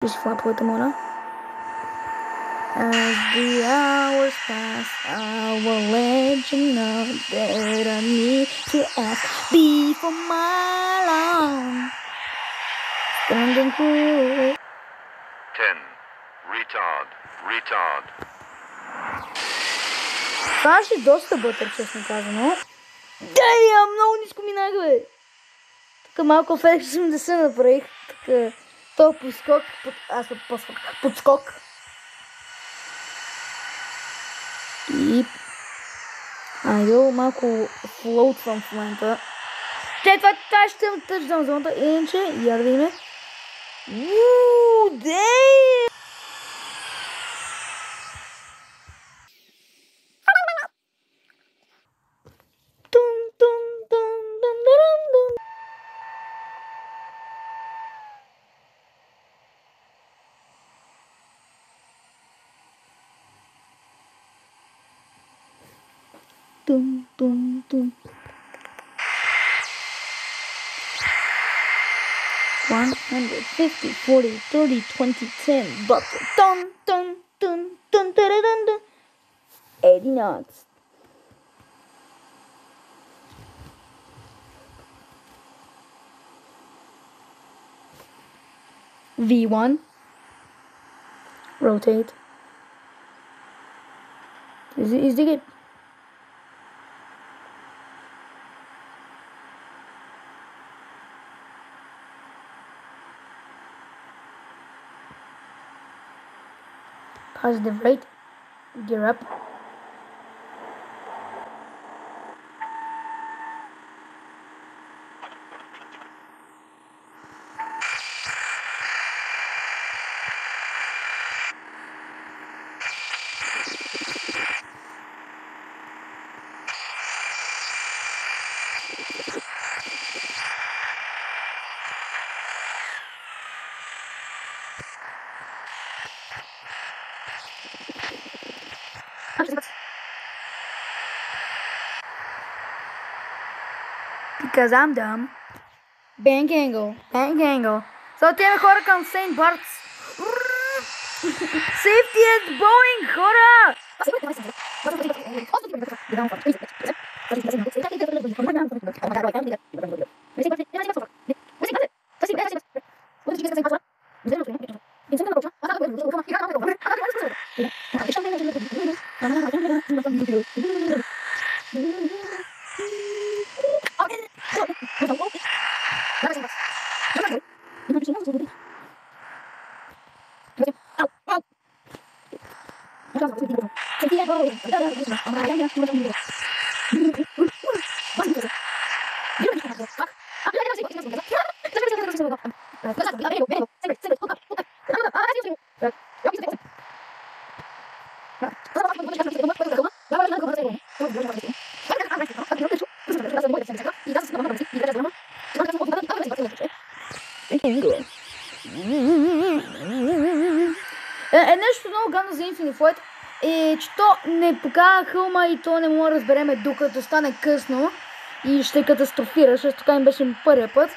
Виж флаповете, моля. As the hours pass, I will let you know that I need to ask before my alarm. Standing here. 10. Retard. Това ще доста бътър, честно казано. Много ниско минах, бе. Тук малко в F80 направих. Тук то подскок. Подскок. И... Айде, малко флоутвам в момента. Това ще тъждам зоната. Иначе, я да видим. Дей! Dum dum dum. 150, 40, 30, 20, 10, but dun dun dun dun dun dun dun. 80 knots. V1. Rotate. Is it good? Positive right, gear up. Because I'm dumb. Bank angle. So тя хора към Сейнт Бартс. Safety at Boeing, хора! Нещо много гадно за Infinite Flight е, че то не покажа хълма и то не мога да разбереме докато стане късно и ще катастрофира, защото така им беше първия път.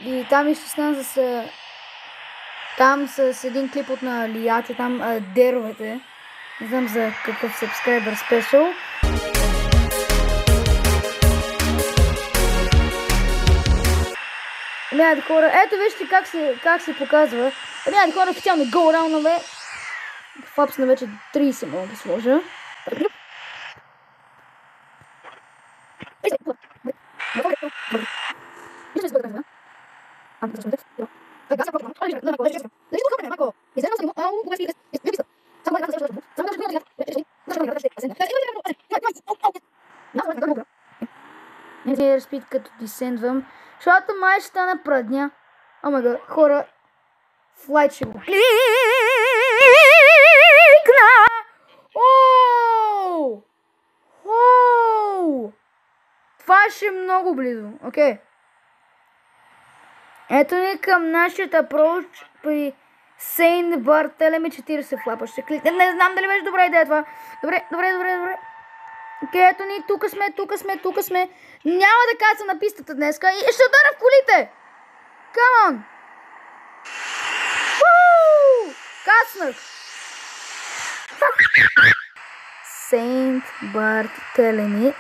И там изчезнах там с един клип от на Лията, там деровете. Не знам за какъв subscriber special. Млади хора, ето вижте как се показва. Млади хора, официално go round-ове. Фапс на вече 30 мога да сложа. Не разпит като десендвам, защото май ще стана прадня. Омега, хора, флайт ще го кликна. Това ще е много близо, окей. Ето ни към нашият апроч при Сейнт Бартелеми 40 флапа. Ще кликнем, не знам дали беше добра идея това. Добре. Окей, ето ни, тук сме. Няма да кацам на пистата днеска и ще удара в колите. Come on! кацнах! Сейнт Бартелеми.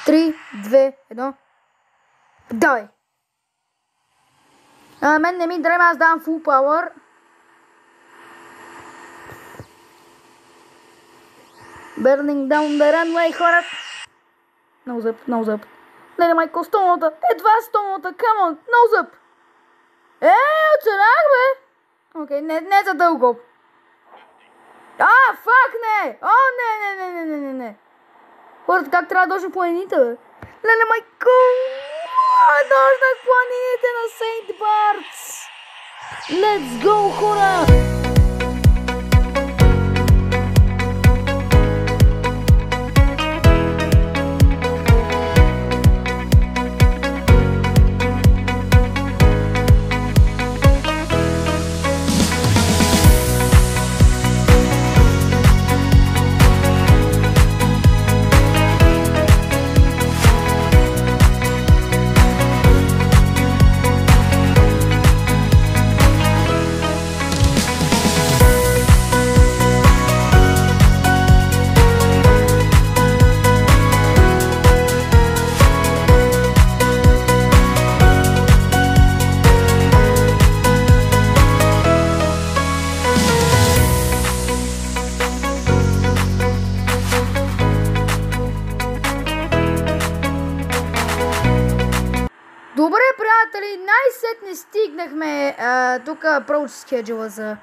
3, 2, 1. Дай! Мен не ми дреме, аз давам full power. Burning down the runway, хора. Nose up. Леле, майко, 100 нота. Едва 100 нота. Come on, nose up. Оцелях, бе. Окей, не за дълго. Фак, не. Не. Хората, как трябва да дойдем планините, бе? Леле, майко. Дойдах планините на Сейнт Бартс. Let's go, хора. Добре, приятели, най-сетне стигнахме тук approach schedule за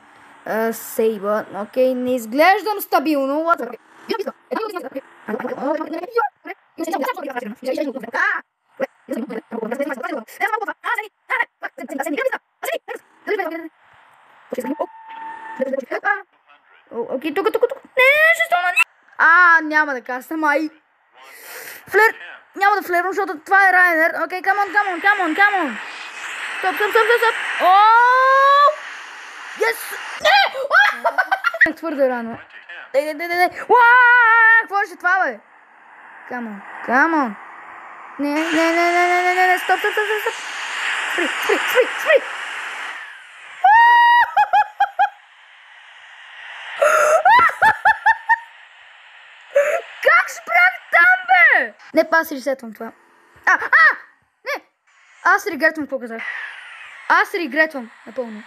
сейва. Окей, не изглеждам стабилно. Окей, тук. Не, ще стана. Няма да кастам, Флер. Няма да флервам, защото това е Райнер. Окей, come on. Стоп. Yes! Не! Твърде рано. Дай. Какво ще това, бе? Come on. Не. Стоп. Спри. Как спрях там, бе? Не, аз ресетвам това. Не! Аз регретвам какво казах. Аз регретвам напълно.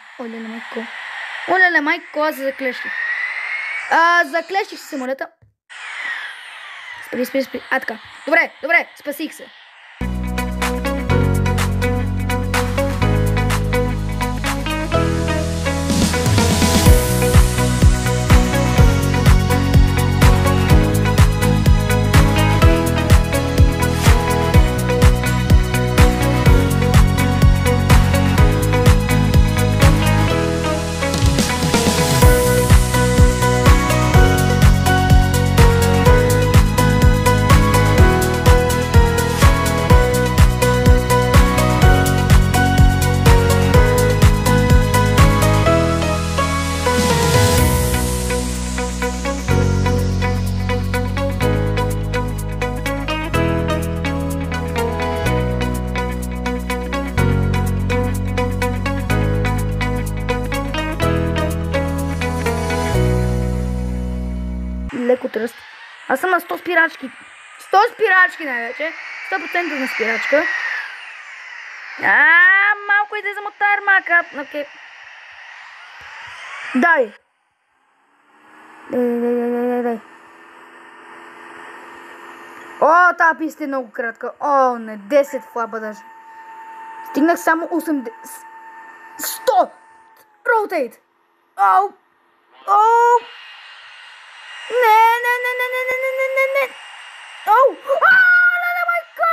Оле, майко, аз се заклещих. Заклещих се самолета. Спри. Така. Добре, спасих се. Леко тръст. Аз съм на 100 спирачки. 100 спирачки най-вече. 100% на спирачка. Малко излизам от тази армака. Окей. Дай. Тази писта е много кратка. Не, 10 флапа даже. Стигнах само 80. 100! Rotate! Не. Леле, майко!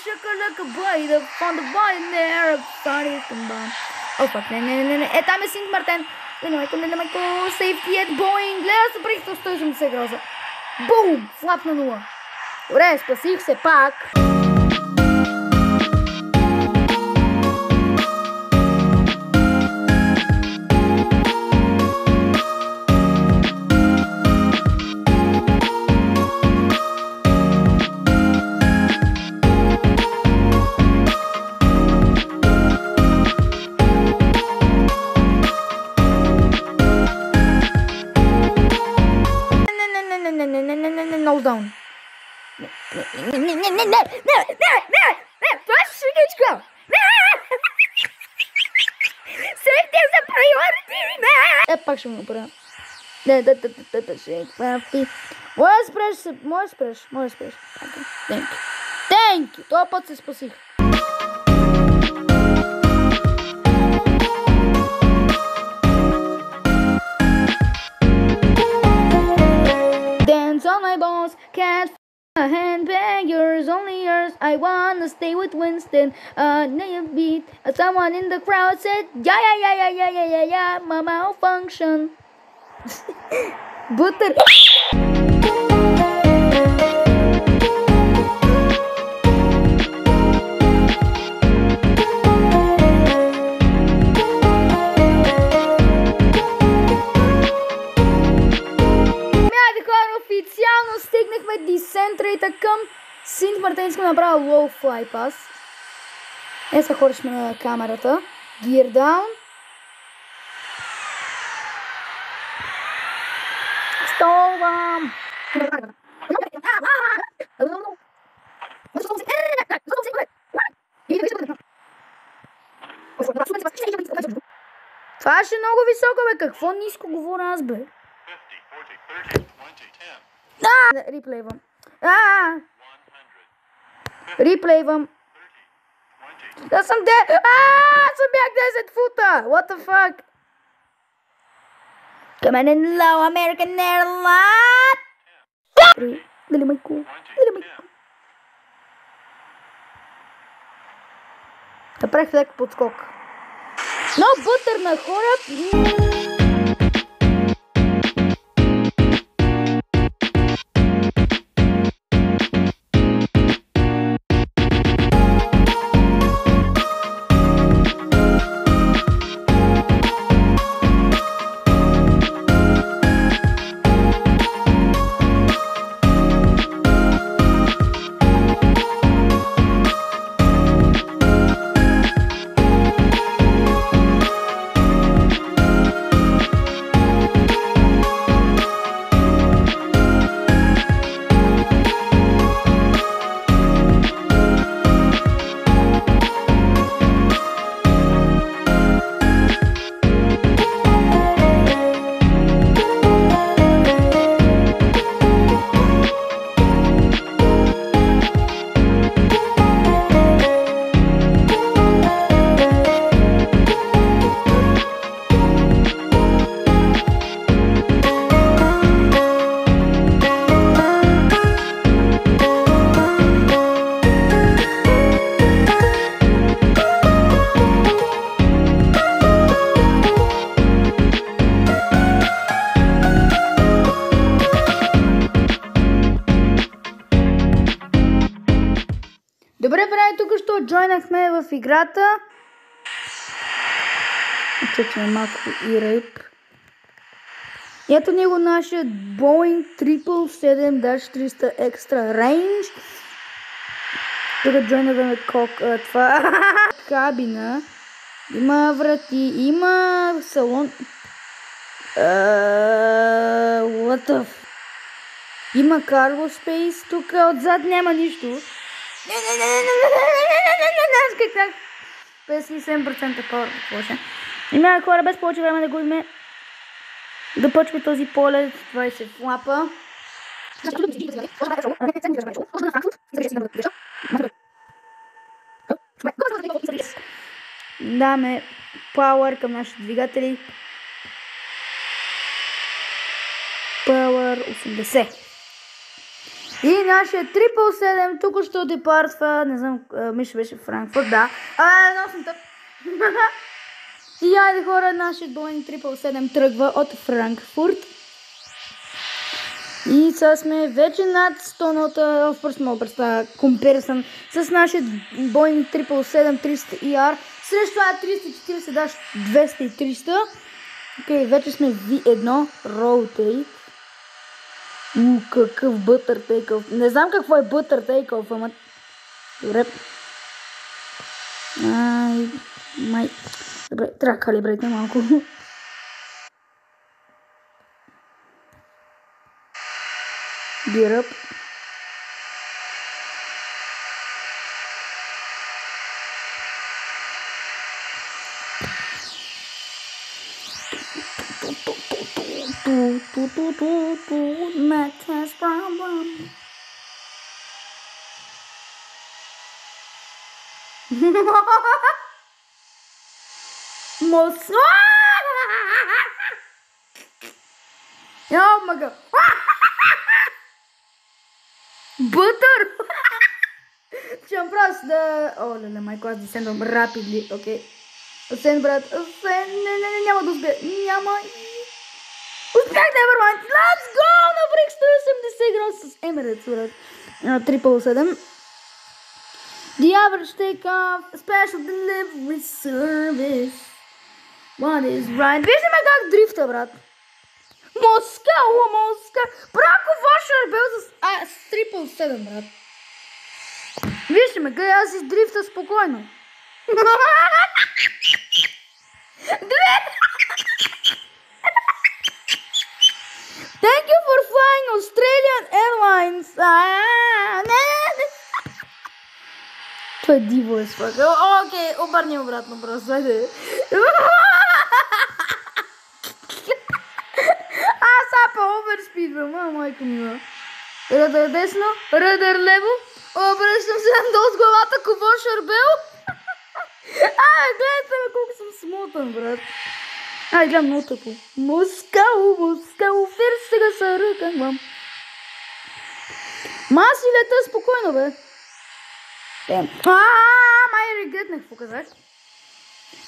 Шакалака бай, да фонда бай, не Араб пари комбан. Фак, не. Там е Синт Мартен. Не майко, safety at Boeing. Гледа се прихто 180 градуса. Бум! Флап на 0. Добре, спасих се пак. Това е шегичка! Сетих за приорити! Пак ще му направя. Може да спреш. Thank you. Това път се спасих. Dance on my balls, can't a handbag, yours, only yours. I wanna stay with Winston. Name beat. Someone in the crowd said, yeah, my malfunction. Butter. Официално стигнахме десентрейта към Синт Мартин. Искам да направя low fly pass. Сега хора сме на камерата. Gear down. Столвам. Това ще е много високо, бе. Какво ниско говоря аз, бе? Реплейвам. Реплейвам. Аз съм бях 10 фута. What the fuck? Coming in low American Airlines. Дали майко? Направих лек подскок. Но бътър на хора. Добре, прави, тук що джойнахме в играта. Чакаме малко и рейп. Ето него нашия Boeing 777-300 Extra Range. Тук джойнахме това кабина. Има врати, има салон. What the f... Има cargo space, тук отзад няма нищо. Как 57% power, какво ще? Има хора, без повече време да губим. Да почва този полет, 20 флапа. Даме power към нашите двигатели. Power 80. И нашия 777 тук ще департва, не знам, мисля беше в Франкфурт, да. Носим тъп. И айде хора, нашия Boeing 777 тръгва от Франкфурт. И сега сме вече над 100 нота, просто мога представя комперисън с нашия Boeing 777-300ER. Срещу A340 даш 200 и 300. Окей, вече сме V1 Rotate. Какъв бътър тейкъв. Не знам какво е бътър тейкъв, ама... Добре. Добре, трябва да калибрейте малко. Gear up. Matt has problem. Most. Oh my god. Butter. Jump across the. Oh, my god, descend rapidly. Okay. Ascend, брат. Ascend. Няма да успя. Няма. Успях, never mind. Let's go! Навръх 180 градуса с Emirates, брат. 777. The average takeoff. Special delivery service. What is right? Виждаме как дрифта, брат. Моска. Брако, ваша бел с 777, брат. Виждаме къде аз издрифта спокойно. Thank you for flying Australian Airlines. Това е диво, свака. Окей, обърни обратно просто. Сапа оверспидвам, майко мила. Радар десно, радар лево. Обръщам се надолу с главата, ково шарбел. Гледайте ме колко съм смотан, брат. Гледам много тъпо. Москау, фир сега са ръкам. Маси лета спокойно, бе. Май регретнах, показах.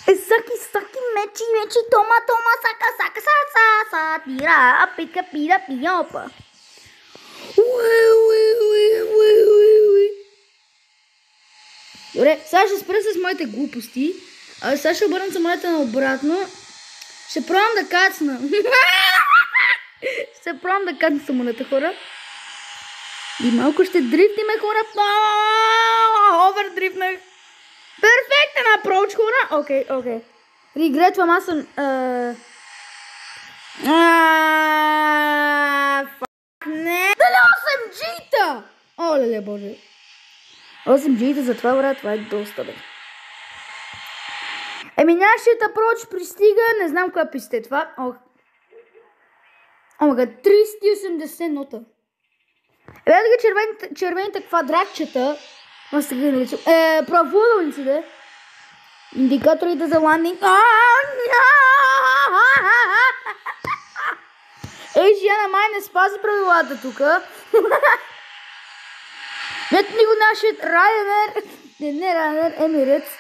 Саки, мечи, тома, сака, тира, пика, пиопа. Добре, сега ще спра с моите глупости. Сега ще обърна самолета наобратно. Ще пробвам да кацна. Самолета, хора. И малко ще дрифтиме, хора. Овердрифнах. Перфектен апроч, хора. Окей. Регретвам, аз съм... Не. Дали 8G-та? Оле, боже. 8G-та за това, брат, това е доста, бе. Нашият апроч пристига, не знам коя писта е това. Омага, 380 нота. Гледайте червените квадратчета. Аз сега ги наричам. Правоъгълници, да. Индикаторите за ландинг. Жена май не спази правилата тука. Ето ни го нашият Ryanair. Не Ryanair, Emirates.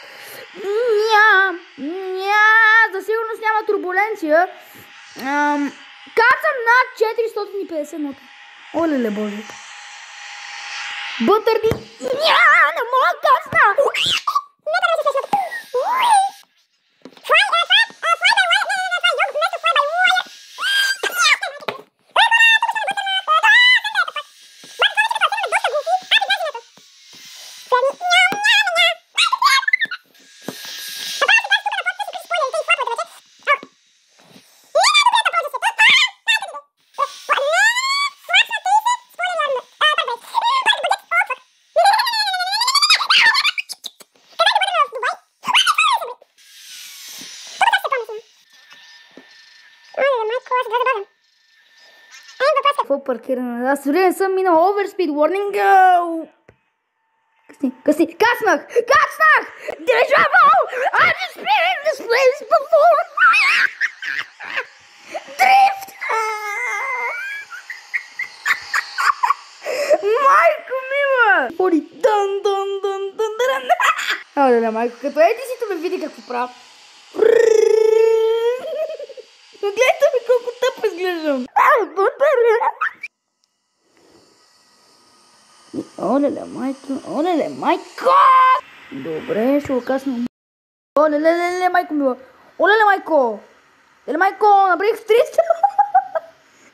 За сигурност няма турбуленция. Кацам над 450 нота. Оле, боже. Бътърди. Не мога да кацна. Какво паркиране? Аз дори не съм минал overspeed warning. Късни. Кацнах! Deja vu! I've experienced this place before! Дрифт! Майко мила! Ходи дън. Оле, майко, като еди си ме види какво правя. Гледайте ми колко тъп изглеждам. Оле, майко! Добре, ще го касна. Оле, майко мила. Оле, майко! Направих 300.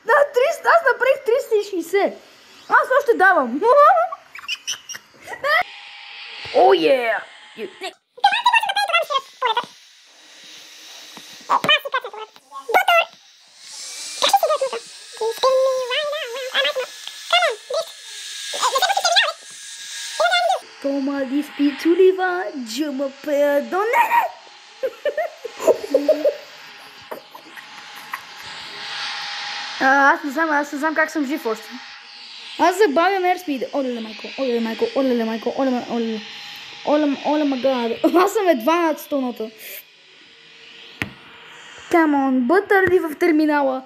Да, 300, аз направих 360. Аз още давам. О, е! Toma di spituliva, je me perdonne. Аз не знам как съм жив още. Аз забавям airspeed. Оле, майко. Оле, магад. Аз съм едва над 100 нота. Come on, бътърни в терминала.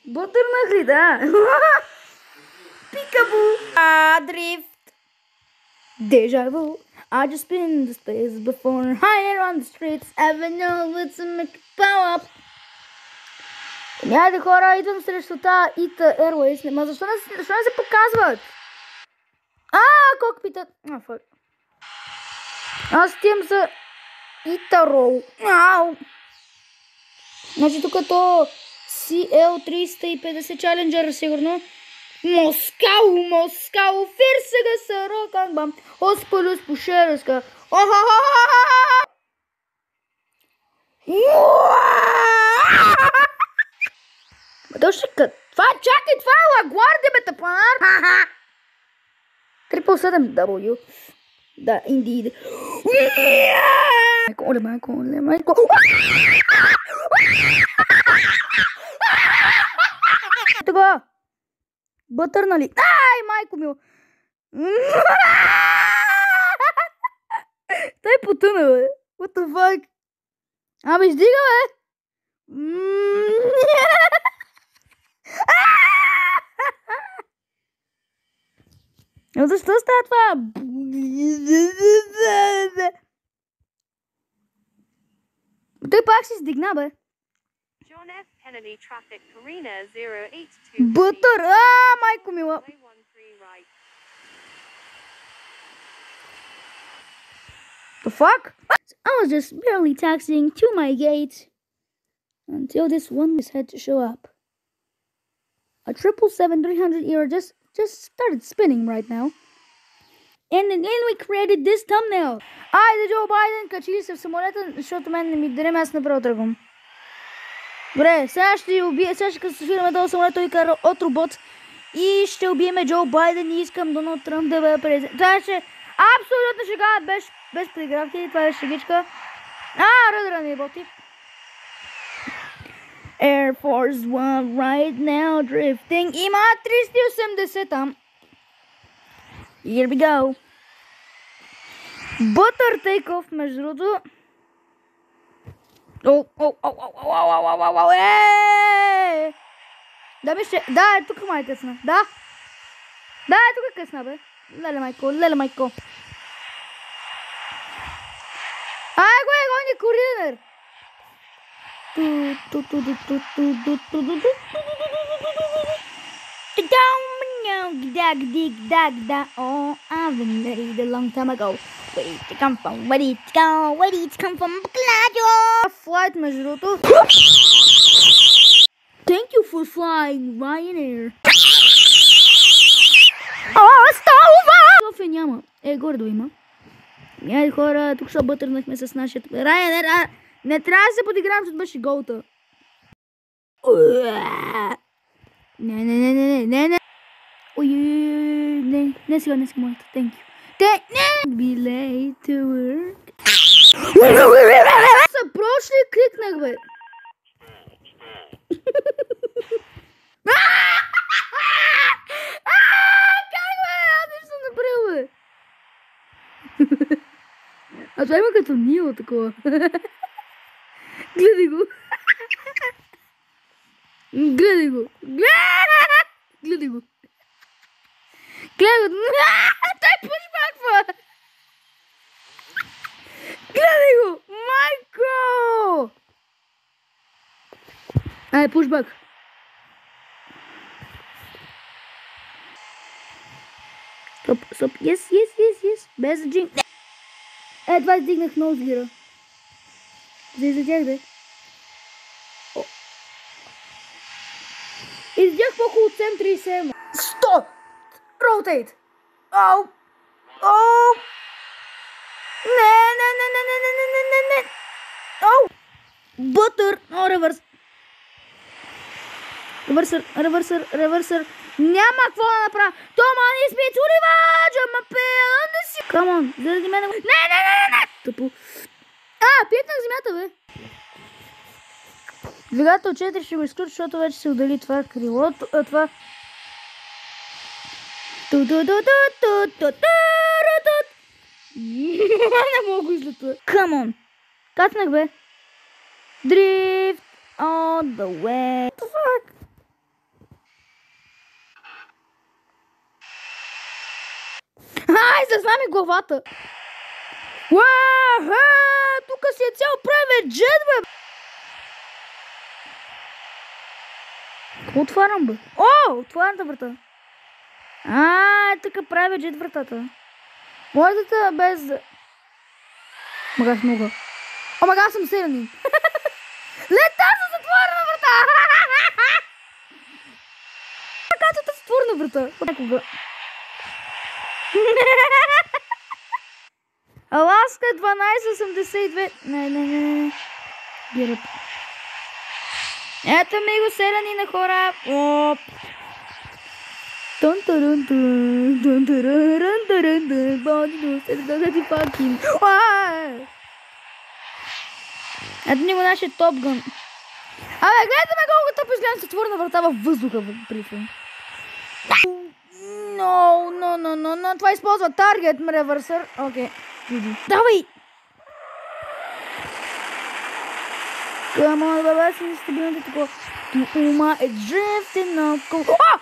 Бътърнах ли, да? Пикабу. Дрифт. Дежаву. I just been in the space before, hiding on the streets, ever know what's a make power up. Хайде хора, идвам срещу тази Ita Airways. Ма защо не се показват? Кокпитът. Фак. Аз стигам за Ita Roll. Значи тук то CL350 Challenger сигурно. Москау, фирсега са роканбам. Оспалюс пушереска. Чакай, това е Лагуардия, бе, тъпанар. 777W. Да, indeed. Оле, майко. Така. Бътърнали. Майко мил. Той потъна, бе. What the fuck? Издига, бе. Защо става това? Той пак си издигна, бе. Бътър! Майко мила! The fuck? I was just barely taxiing to my gate until this one had to show up. A 777-300 just started spinning right now. And then we created this thumbnail. Айде, Джо Байден, качи се в самолета, защото мен не ми даде, аз направо тръгвам. Добре, сега ще катастрофираме този самолет, той кара от робот и ще убиеме Джо Байден и искам Доналд Тръмп да бъде президент. Това ще абсолютно шега, без прегравки, това е шегичка. Ръдъра не боти. Air Force One right now drifting. Има 380 там. Here we go. Butter takeoff, между другото. Да, тук май късна. Да, тук е късна, бе. Леле майко. Гони куринер. Oh, I've been married a long time ago. Where did it come from? Where did it come from? Flight, между другото. Thank you for flying, Ryanair. София няма. Гордо има. Айде хора, тук се бътърнахме с нашия Ryanair. Не трябва да се подигравам, защото беше голта. Не. Не сега моята. Thank you. Be late to work. Са прошли, кликнах, бе. Как, бе? Аз нещо съм направил, бе. А това има като Нило такова. Гледай го. Той пушбаква. Гледай го. Майко. Пушбак. Стоп. Yes. Без джин. Това издигнах ноузгира. За тях, бе. Издях по-хубаво от 737. 100! Rotate! Оу! Не! Оу! Бътър! Ревърс! Ревърсър! Няма какво да направя! Тома, не спи чулива! Джама пея! Не си! Камон! Заради мене... Не! Тъпо! Пипнах земята, бе! Двигател 4 ще го изключа, защото вече се удали това крило. Това... Не мога го излета. Come on. Кацнах, бе. Drift all the way. What the fuck? Ай, зазна ми главата. Уаха! Тук си е цял праве джет, бе. Отварям, бе. О, отварям врата. Тук правя джет вратата. Моята без... Мага с много. О, мага съм селянин. Лета с отворена врата! Кацата с отворена врата. Някога. Аласка 1282. Не. Гират. Ето ми го селяни на хора. Оп. Ето ни го нашия топгън. Абе, гледайте ме колко тъпо изгледам с отворена врата във въздуха. Но. Това използва таргет ревърсър. Окей. Давай! Come on, баба, си стабилната такова. Тума е drifting около. Това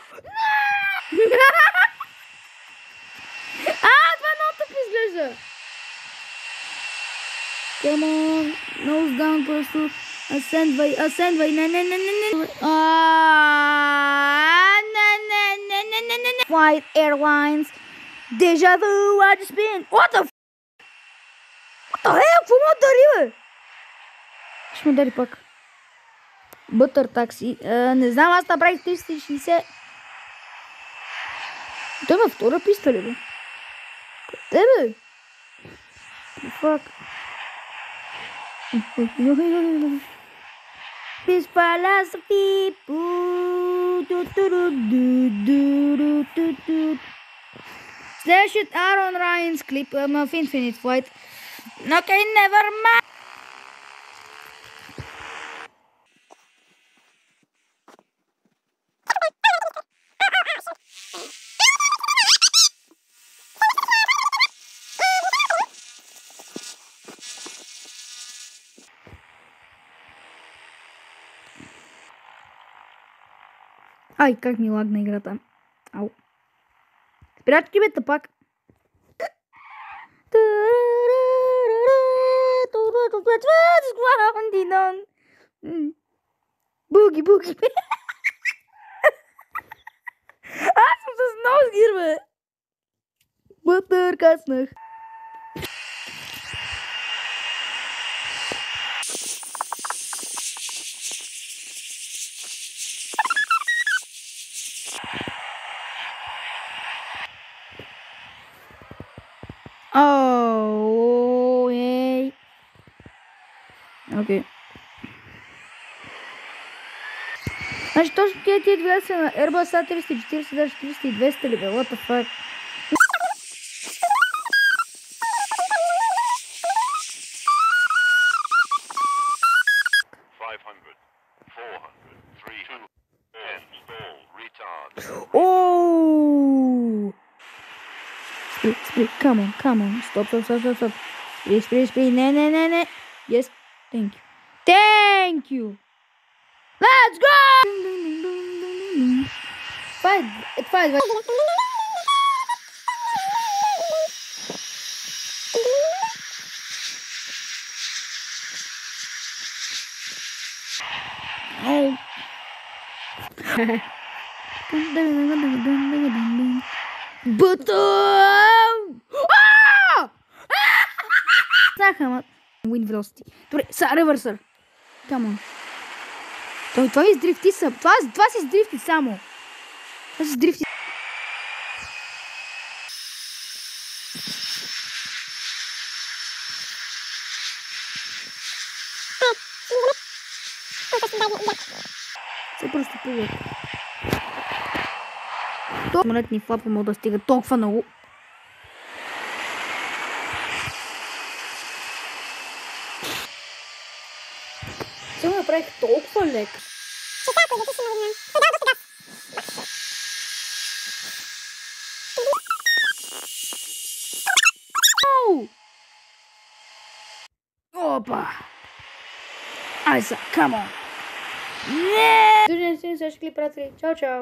много тъпо изглежда. Come on, nose down, pursuit. Ascendвай, не. Flight Airlines. Deja vu, I just been. What the hell? Какво му удари, бе? Ще му удари пак. Бътър такси. Не знам, аз направих 360. Той има втора писта ли, бе? Къде, бе? Fuck. This philosophy. Следващият Aaron Ryan's клип в Infinite Flight. Okay, never mind. Ай, как ми лагна играта. Ау. Спирачки, бе, тъпак. Буги. Аз съм с носгир, бе. Бътър, каснах. Ей. Окей. Значи точно тия две са на Airbus A340, даже 400 ли бе, what the fuck. Oh! Split, come on. Stop. Split. Ne. Yes, thank you. Let's go! Fight. Oh. Знаха, Wind Velocity. Добре, ревърсър. Come on. Това издрифти са. Това си издрифти само. Това си издрифти. Се просто пълък. Самолет ни флапа мога да стига толкова много. Само направих толкова лек. Опа! Ай са, come on! Не! Слушайте, сега ще клип, приятели. Чао, чао!